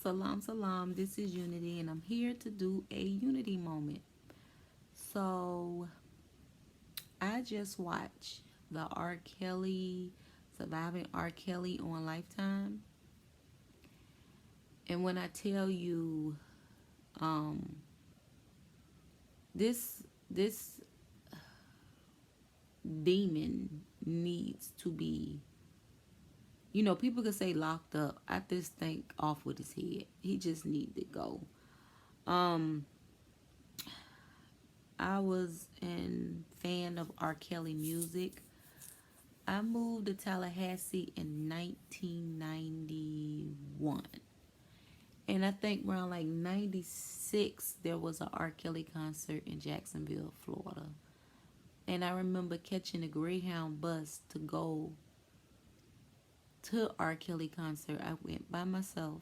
Salam, salam. This is Unity, and I'm here to do a Unity moment. So, I just watched the R. Kelly, Surviving R. Kelly on Lifetime. And when I tell you, um, this demon needs to be, people could say locked up. I just think off with his head. He just need to go. Um, I was a fan of R. Kelly music. I moved to Tallahassee in 1991. And I think around like 96, there was a R. Kelly concert in Jacksonville, Florida. And I remember catching a Greyhound bus to go to R. Kelly concert. I went by myself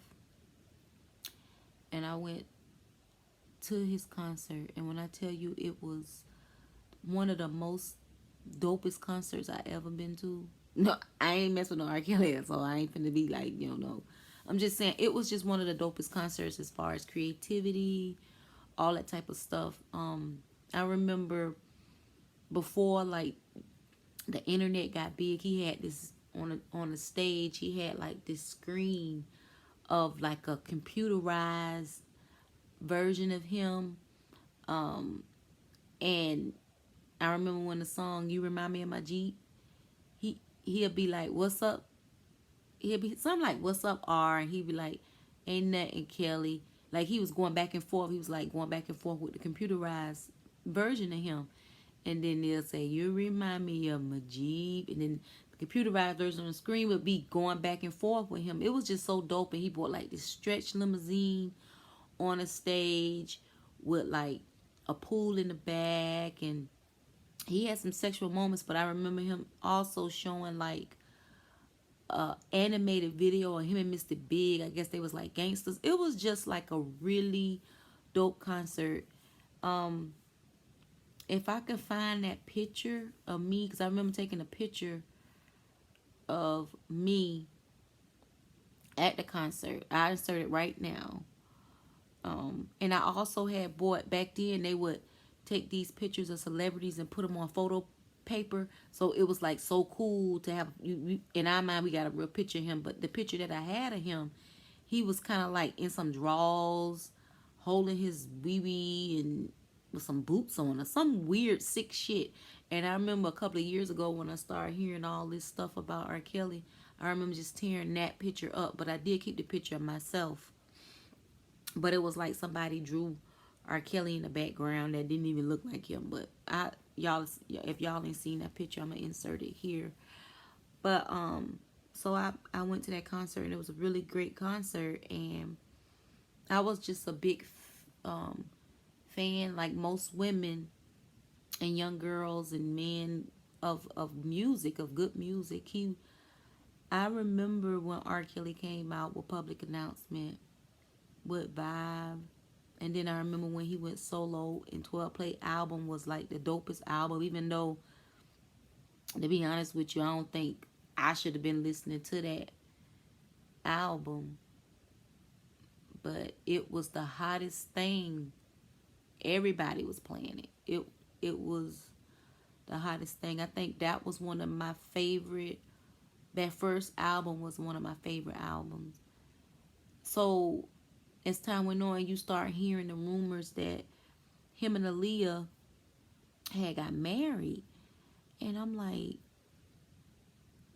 and I went to his concert. And when I tell you it was one of the most dopest concerts I ever been to. No, I ain't mess with no R. Kelly, so I ain't finna be like, no. I'm just saying it was just one of the dopest concerts as far as creativity, all that type of stuff. I remember before like the internet got big, he had this on the stage. He had like this screen of like a computerized version of him, and I remember when the song "You Remind Me of My Jeep," he'll be like, "What's up?" He'll be something like, "What's up, R?" And he'd be like, "Ain't nothing, Kelly." Like he was going back and forth. He was like going back and forth with the computerized version of him. And then they'll say, "You remind me of my Jeep." And then the computerized version on the screen would be going back and forth with him. It was just so dope. And he bought like this stretch limousine on a stage with like a pool in the back, and he had some sexual moments. But I remember him also showing like animated video of him and Mr. Big. I guess they was like gangsters. It was just like a really dope concert. Um, if I could find that picture of me, because I remember taking a picture of me at the concert. I insert it right now. And I also had bought back then. They would take these pictures of celebrities and put them on photo paper. So it was like so cool to have you. In our mind, we got a real picture of him, but the picture that I had of him, he was kind of like in some drawers, holding his wee wee and with some boots on or some weird sick shit. And I remember a couple of years ago when I started hearing all this stuff about R. Kelly, I remember just tearing that picture up. But I did keep the picture of myself. But it was like somebody drew R. Kelly in the background that didn't even look like him. But y'all, if y'all ain't seen that picture, I'm gonna insert it here. But so I went to that concert, and it was a really great concert, and I was just a big fan, like most women and young girls and men of music, of good music. I remember when R. Kelly came out with Public Announcement with Boabw. And then I remember when he went solo, and 12 Play album was like the dopest album, even though, to be honest with you, I don't think I should have been listening to that album. But it was the hottest thing. Everybody was playing it. It was the hottest thing. I think that was one of my favorite. That first album was one of my favorite albums. So as time went on, you start hearing the rumors that him and Aaliyah had got married. And I'm like,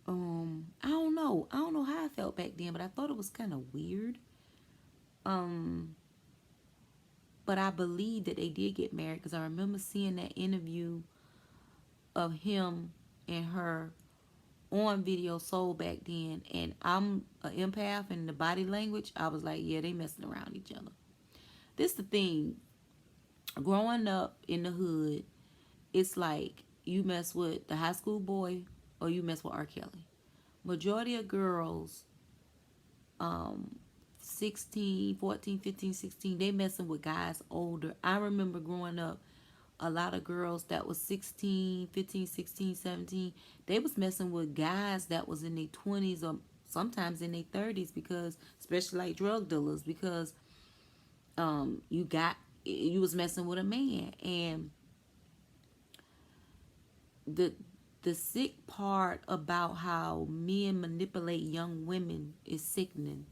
I don't know. I don't know how I felt back then, but I thought it was kind of weird. Um, but I believe that they did get married, because I remember seeing that interview of him and her on Video Soul back then. And I'm an empath, and the body language, I was like, yeah, they messing around each other. This the thing. Growing up in the hood, it's like you mess with the high school boy or you mess with R. Kelly. Majority of girls, um, 16, 14, 15, 16, they messing with guys older. I remember growing up, a lot of girls that was 16, 15, 16, 17, they was messing with guys that was in their 20s or sometimes in their 30s, because especially like drug dealers, because you was messing with a man. And the the sick part about how men manipulate young women is sickening.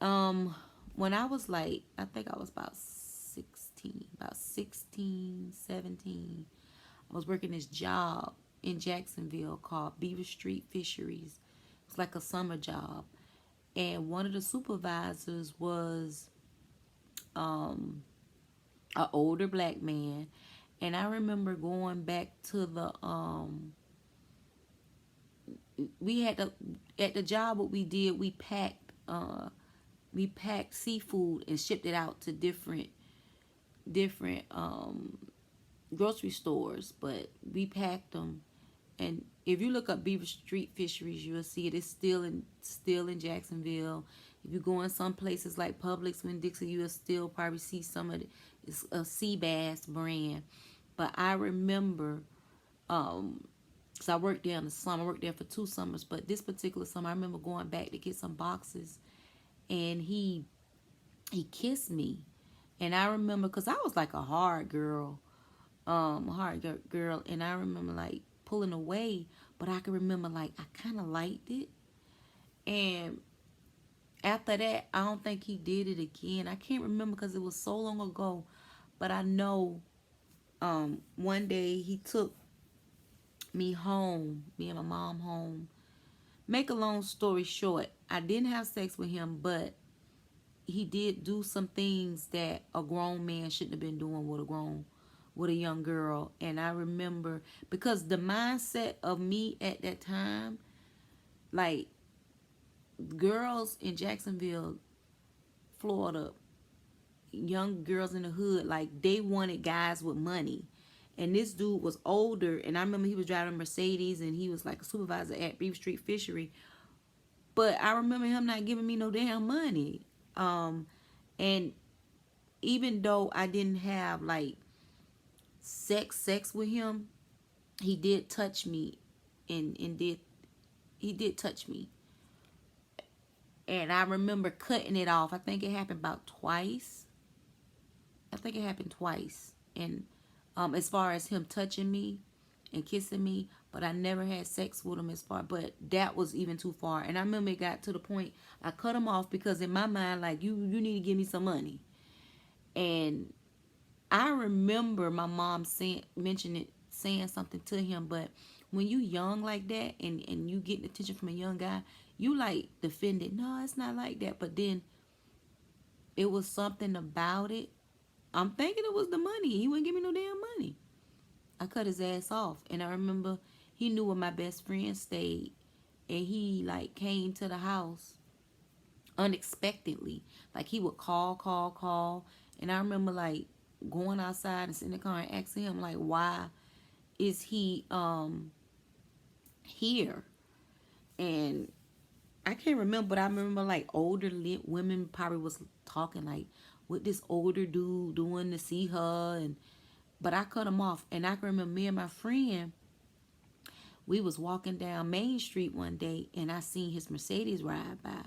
Um, when I was like, I think I was about 16, 17, I was working this job in Jacksonville called Beaver Street Fisheries. It's like a summer job. And one of the supervisors was an older black man. And I remember going back to the we had to, at the job, what we did, we packed seafood and shipped it out to different grocery stores. But we packed them, and if you look up Beaver Street Fisheries, you'll see it. It's still in Jacksonville. If you go in some places like Publix, when Dixie, you'll still probably see some of it. It's a sea bass brand. But I remember, because I worked there in the summer. I worked there for 2 summers. But this particular summer, I remember going back to get some boxes, and he kissed me. And I remember, because I was like a hard girl, and I remember like pulling away, but I can remember like I kind of liked it. And after that, I don't think he did it again. I can't remember because it was so long ago, but I know one day he took me home, me and my mom home. Make a long story short, I didn't have sex with him, but he did do some things that a grown man shouldn't have been doing with a young girl. And I remember, because the mindset of me at that time, like, girls in Jacksonville, Florida, young girls in the hood, like, they wanted guys with money. And this dude was older, and I remember he was driving a Mercedes, and he was like a supervisor at Beaver Street Fishery. But I remember him not giving me no damn money. And even though I didn't have like sex with him, he did touch me, and he did touch me. And I remember cutting it off. I think it happened about twice. And as far as him touching me and kissing me, but I never had sex with him, but that was even too far. And I remember it got to the point I cut him off, because in my mind, like, you need to give me some money. And I remember my mom saying something to him. But when you young like that, and you getting attention from a young guy, you like defend it. No, it's not like that. But then it was something about it. I'm thinking it was the money. He wouldn't give me no damn money. I cut his ass off. And I remember he knew where my best friend stayed, and he like came to the house unexpectedly. Like, he would call. And I remember like going outside and sitting in the car and asking him, like, why is he here? And I can't remember, but I remember like older women probably was talking like, what this older dude doing to see her. But I cut him off. And I can remember me and my friend, we was walking down Main Street one day, and I seen his Mercedes ride by.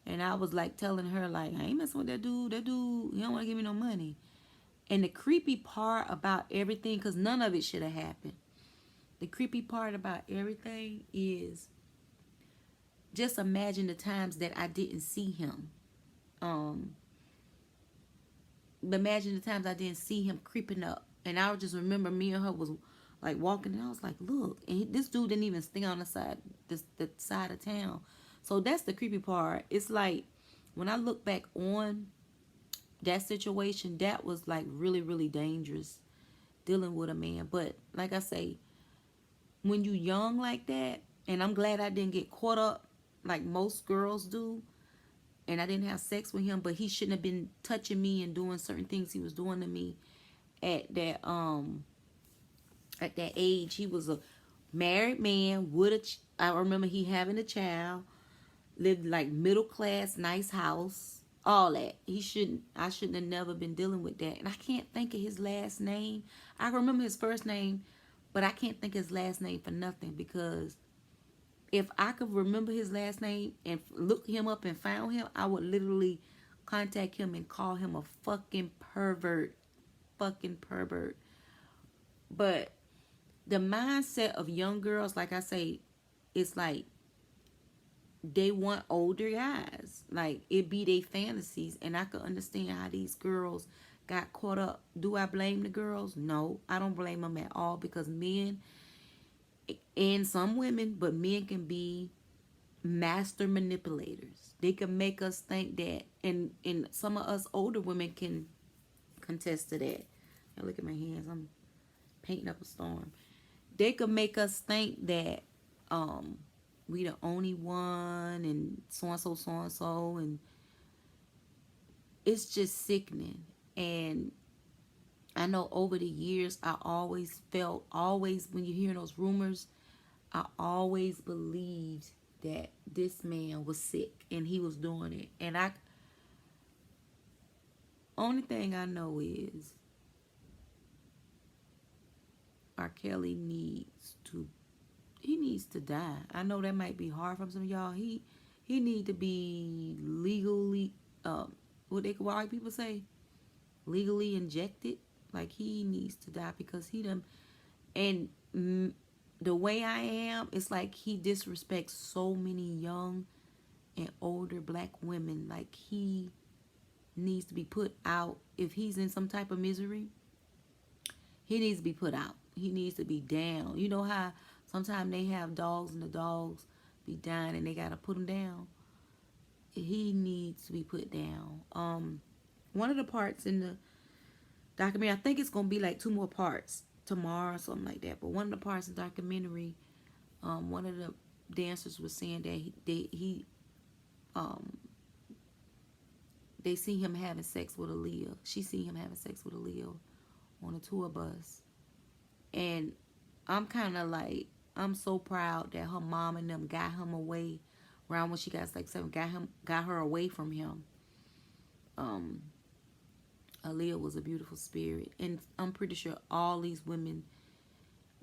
And I was like telling her, like, I ain't messing with that dude. He don't want to give me no money. And the creepy part about everything, because none of it should have happened. The creepy part about everything is, just imagine the times that I didn't see him. Imagine the times I didn't see him creeping up. And I just remember me and her was like walking, and I was like, look. And this dude didn't even stay on the side of town. So that's the creepy part. It's like, when I look back on that situation, that was like really, really dangerous, dealing with a man. But like I say, when you young like that, and I'm glad I didn't get caught up like most girls do, and I didn't have sex with him, but he shouldn't have been touching me and doing certain things he was doing to me at that age. He was a married man I remember he having a child, lived like middle class, nice house, all that. I shouldn't have never been dealing with that. And I can't think of his last name. I remember his first name, but I can't think of his last name for nothing, because If I could remember his last name and look him up and found him, I would literally contact him and call him a fucking pervert. Fucking pervert. But the mindset of young girls, like I say, it's like they want older guys. Like it be their fantasies. And I could understand how these girls got caught up. Do I blame the girls? No, I don't blame them at all, because men and some women, but men can be master manipulators. They can make us think that, and some of us older women can contest to that. Now look at my hands. I'm painting up a storm. They could make us think that we the only one, and so and so, and it's just sickening. And I know over the years, I always felt, always when you hear those rumors, I always believed that this man was sick and he was doing it. And only thing I know is R.Kelly needs to die. I know that might be hard for some of y'all. He need to be legally, what white people say, legally injected. Like he needs to die, because he done, and the way I am, it's like he disrespects so many young and older black women. Like he needs to be put out. If he's in some type of misery, he needs to be put out. He needs to be down. You know how sometimes they have dogs and the dogs be dying and they gotta put them down? He needs to be put down. One of the parts in the documentary, I think it's gonna be like 2 more parts tomorrow or something like that. But one of the parts in the documentary, one of the dancers was saying that they see him having sex with Aaliyah. She see him having sex with Aaliyah on a tour bus. And I'm kind of like, I'm so proud that her mom and them got him away around when she got like 7, got her away from him. Aaliyah was a beautiful spirit. And I'm pretty sure all these women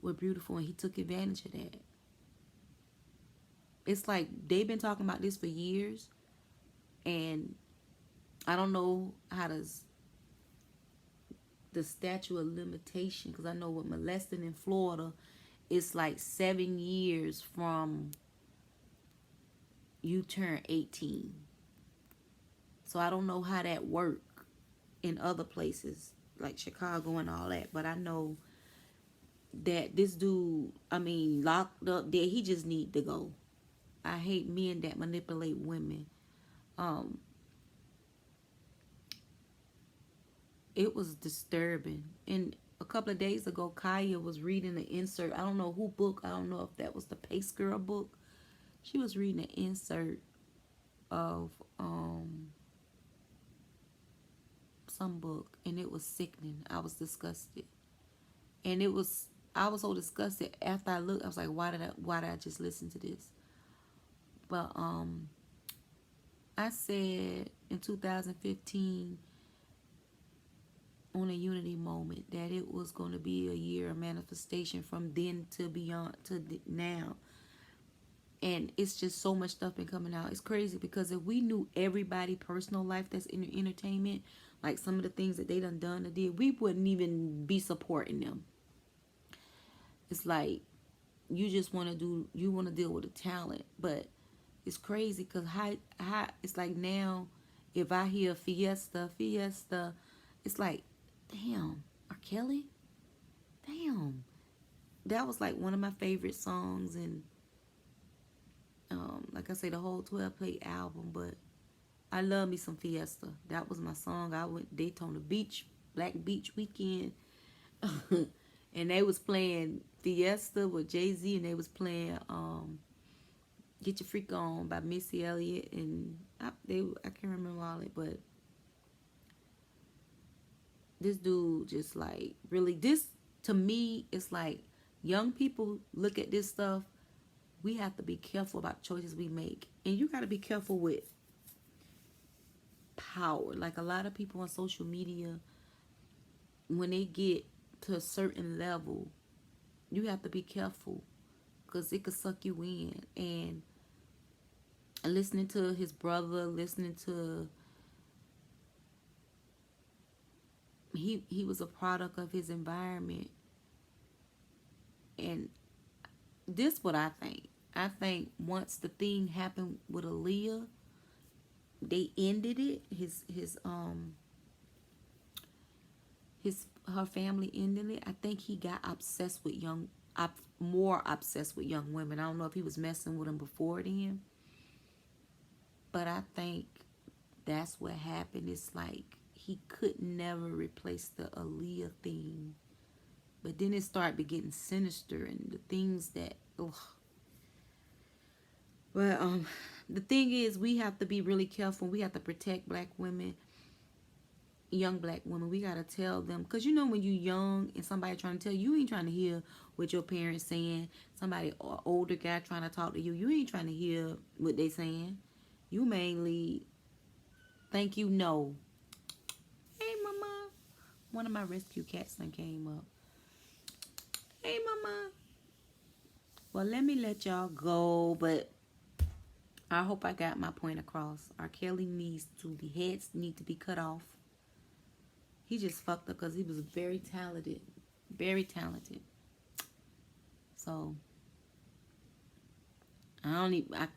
were beautiful, and he took advantage of that. It's like they've been talking about this for years, and I don't know how does the statute of limitation, because I know with molesting in Florida, it's like 7 years from you turn 18. So I don't know how that work in other places like Chicago and all that, but I know that this dude, I mean, locked up there, he just need to go. I hate men that manipulate women. It was disturbing. And a couple of days ago, Kaya was reading an insert. I don't know who book. I don't know if that was the Pace Girl book. She was reading an insert of some book, and it was sickening. I was disgusted. And I was so disgusted after I looked. I was like, why did I just listen to this? But I said in 2015 on a unity moment that it was going to be a year of manifestation from then to beyond to now. And it's just so much stuff been coming out. It's crazy, because if we knew everybody personal life that's in entertainment, like some of the things that they done or did, we wouldn't even be supporting them. It's like you just want to deal with the talent. But it's crazy, because how it's like now, if I hear Fiesta, it's like, damn, R.Kelly, damn, that was like one of my favorite songs. And like I say, the whole 12-play album. But I love me some Fiesta. That was my song. I went Daytona Beach, Black Beach weekend, and they was playing Fiesta with Jay-Z, and they was playing Get Your Freak On by Missy Elliott, and I can't remember all it, but this dude just like really, this to me, it's like young people look at this stuff. We have to be careful about choices we make, and you got to be careful with power. Like a lot of people on social media, when they get to a certain level, you have to be careful, because it could suck you in. And listening to his brother, listening to, he was a product of his environment. And this what I think. I think once the thing happened with Aaliyah, they ended it. Her family ended it. I think he got obsessed with more obsessed with young women. I don't know if he was messing with them before then, but I think that's what happened. It's like he could never replace the Aaliyah thing, but then it started getting sinister and the things that. Ugh. But the thing is, we have to be really careful. We have to protect black women, young black women. We gotta tell them, because you know when you young and somebody trying to tell you, you ain't trying to hear what your parents saying. Somebody or older guy trying to talk to you, you ain't trying to hear what they saying. You mainly think you know. Hey mama, one of my rescue cats then came up. Hey mama. Well, let me let y'all go, but I hope I got my point across. R.Kelly the heads need to be cut off. He just fucked up because he was very talented. Very talented. So, I don't even, I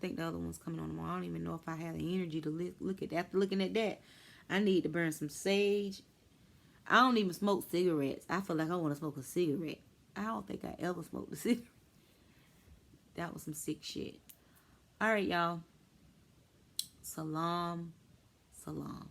think the other one's coming on tomorrow. I don't even know if I have the energy to look at that. After looking at that, I need to burn some sage. I don't even smoke cigarettes. I feel like I want to smoke a cigarette. I don't think I ever smoked a cigarette. That was some sick shit. All right, y'all. Salam. Salam.